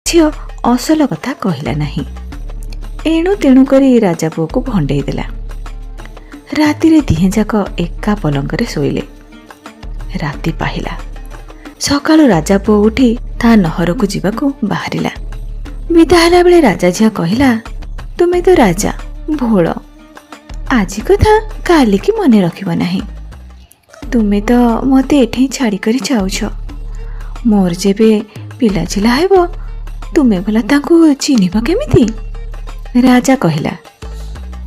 ଝିଅ ଅସଲ କଥା କହିଲା ନାହିଁ। ଏଣୁ ତେଣୁ କରି ରାଜା ପୁଅକୁ ଭଣ୍ଡେଇ ଦେଲା। ରାତିରେ ଦିହେଁ ଯାକ ଏକା ପଲଙ୍କରେ ଶୋଇଲେ। ରାତି ପାହିଲା। ସକାଳୁ ରାଜା ପୁଅ ଉଠି ତା ନହରକୁ ଯିବାକୁ ବାହାରିଲା। ବିଦା ହେଲା ବେଳେ ରାଜା ଝିଅ କହିଲା, ତୁମେ ତ ରାଜା, ଭୋଳ, ଆଜି କଥା କାଲିକି ମନେ ରଖିବ ନାହିଁ। ତୁମେ ତ ମୋତେ ଏଠି ଛାଡ଼ିକରି ଯାଉଛ। ମୋର ଯେବେ ପିଲାଚିଲା ହେବ ତୁମେ ଭଲା ତାଙ୍କୁ ଚିହ୍ନିବ କେମିତି? ରାଜା କହିଲା,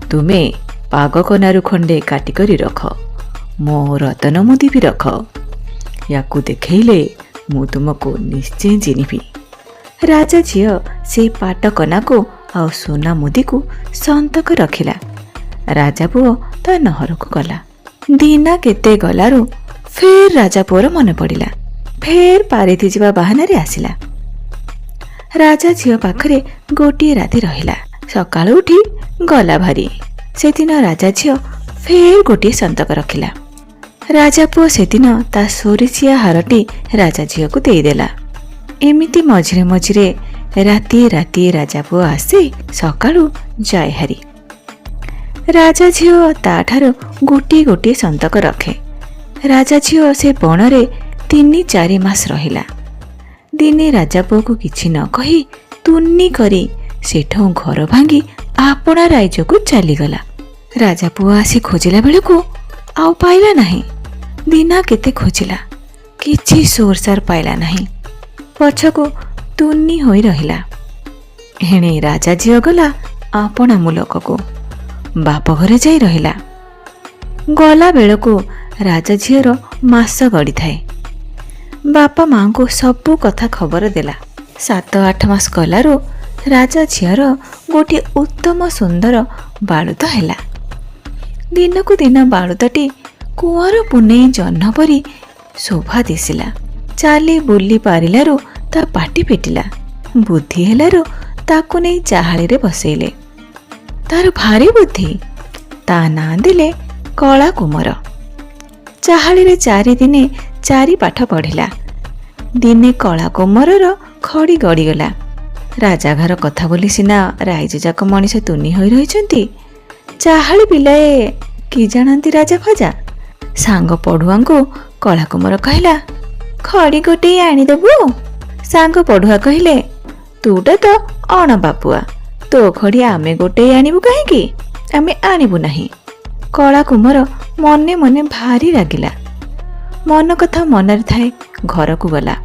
ତୁମେ ପାଗ କନାରୁ ଖଣ୍ଡେ କାଟିକରି ରଖ, ମୋ ରତନ ମୁଦି ବି ରଖ। ୟାକୁ ଦେଖେଇଲେ ମୁଁ ତୁମକୁ ନିଶ୍ଚୟ ଚିହ୍ନିବି। ରାଜା ଝିଅ ସେଇ ପାଟ କନାକୁ ଆଉ ସୁନା ମୁଦିକୁ ସନ୍ତକ ରଖିଲା। ରାଜା ପୁଅ ତା ନହରକୁ ଗଲା। ଦିନ କେତେ ଗଲାରୁ ଫେର ରାଜା ପୁଅର ମନେ ପଡ଼ିଲା। ଫେର ପାରିଥି ଯିବା ବାହାନାରେ ଆସିଲା। ରାଜା ଝିଅ ପାଖରେ ଗୋଟିଏ ରାତି ରହିଲା। ସକାଳୁ ଉଠି ଗଲା ଭାରି। ସେଦିନ ରାଜା ଝିଅ ଫେର ଗୋଟିଏ ସନ୍ତକ ରଖିଲା। ରାଜା ପୁଅ ସେଦିନ ତା ସୋରିଷିଆ ହାରଟି ରାଜା ଝିଅକୁ ଦେଇଦେଲା। ଏମିତି ମଝିରେ ମଝିରେ ରାତିଏ ରାତିଏ ରାଜା ପୁଅ ଆସି ସକାଳୁ ଯାଏ ହାରି। ରାଜା ଝିଅ ତାଠାରୁ ଗୋଟିଏ ଗୋଟିଏ ସନ୍ତକ ରଖେ। ରାଜା ଝିଅ ସେ ବଣରେ 3-4 ମାସ ରହିଲା। ଦିନେ ରାଜା ପୁଅକୁ କିଛି ନ କହି ତୁନି କରି ସେଠୁ ଘର ଭାଙ୍ଗି ଆପଣା ରାଇଜକୁ ଚାଲିଗଲା। ରାଜା ପୁଅ ଆସି ଖୋଜିଲା ବେଳକୁ ଆଉ ପାଇଲା ନାହିଁ। ଦିନା କେତେ ଖୋଜିଲା, କିଛି ସୋରସାର ପାଇଲା ନାହିଁ। ପଛକୁ ତୁନି ହୋଇ ରହିଲା। ଏଣେ ରାଜା ଝିଅ ଗଲା ଆପଣା ମୁଲକକୁ, ବାପ ଘରେ ଯାଇ ରହିଲା। ଗଲା ବେଳକୁ ରାଜା ଝିଅର ମାସ ଗଡ଼ିଥାଏ। ବାପା ମାଙ୍କୁ ସବୁ କଥା ଖବର ଦେଲା। 7-8 ମାସ ଗଲାରୁ ରାଜା ଝିଅର ଗୋଟିଏ ଉତ୍ତମ ସୁନ୍ଦର ବାଳୁତ ହେଲା। ଦିନକୁ ଦିନ ବାଳୁତଟି କୁଆଁର ପୁନେଇ ଜହ୍ନ ପରି ଶୋଭା ଦିଶିଲା। ଚାଲି ବୁଲି ପାରିଲାରୁ ତା ପାଟି ଫିଟିଲା। ବୁଦ୍ଧି ହେଲାରୁ ତାକୁ ନେଇ ଚାହାଳିରେ ବସେଇଲେ। ତାର ଭାରି ବୁଦ୍ଧି। ତା ନାଁ ଦେଲେ କଳା କୁମର। ଚାହାଳିରେ 4 ଦିନେ 4 ପାଠ ପଢ଼ିଲା। ଦିନେ କଳା କୁମରର ଖଡ଼ି ଗଡ଼ିଗଲା। ରାଜା ଘର କଥା ବୋଲି ସିନା ରାଇଜ ଯାକ ମଣିଷ ତୁନି ହୋଇ ରହିଛନ୍ତି। ଚାହାଳି ପିଲାଏ କି ଜାଣନ୍ତି ରାଜା ଫଜା। ସାଙ୍ଗ ପଢୁଆଙ୍କୁ କଳା କୁମର କହିଲା, ଖଡ଼ି ଗୋଟିଏ ଆଣିଦେବୁ। ସାଙ୍ଗ ପଢୁଆ କହିଲେ, ତୁଟା ତ ଅଣ ବାପୁଆ, ତୋ ଖଡ଼ି ଆମେ ଗୋଟିଏ ଆଣିବୁ କାହିଁକି? ଆମେ ଆଣିବୁ ନାହିଁ। କଳା କୁମର ମନେ ମନେ ଭାରି ରାଗିଲା। ମନ କଥା ମନରେ ଥାଏ, ଘରକୁ ଗଲା।